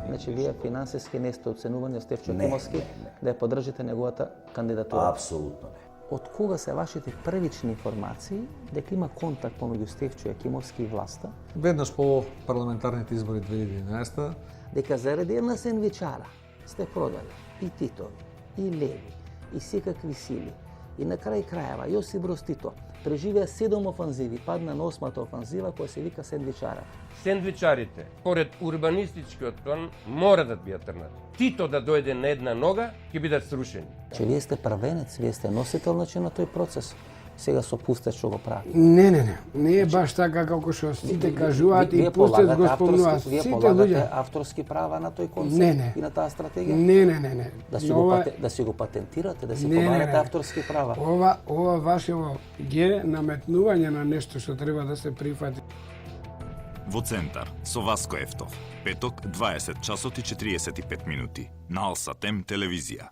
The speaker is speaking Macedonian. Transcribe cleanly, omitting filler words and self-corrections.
Значи вие финансиски не сте оценувани од Стефчо Екимовски да ја поддржите неговата кандидатура? Апсолутно не. Од кога се вашите првични информации дека има контакт помеѓу Стефчо Екимовски и власта? Веднаш по парламентарните избори 2011 Дека заради една сендвичара сте продали и Титови, и Леви, и секакви сили. И на крај крајава Јосип Броз Тито преживеа 7 офанзиви, падна на 8-та офанзива која се вика сендвичара. Сендвичарите, поред урбанистичкиот план, мора да бидат трнати. Тито да дојде на една нога, ќе бидат срушени. Че вие сте првенец, вие сте носител на тој процес. Сега со Пустеч што го прави. Не е баш така како што сите кажуваат и Пустеч го спомнуваат. Вие Сите полагате луѓе авторски права на тој концепт и на таа стратегија? Не. Да си го патентирате, да си побарате авторски права. Ова вашево ге наметнување на нешто што треба да се прифати. Во Центар со Васко Ефтов. Петок 20 часот и 45 минути на Алсатем телевизија.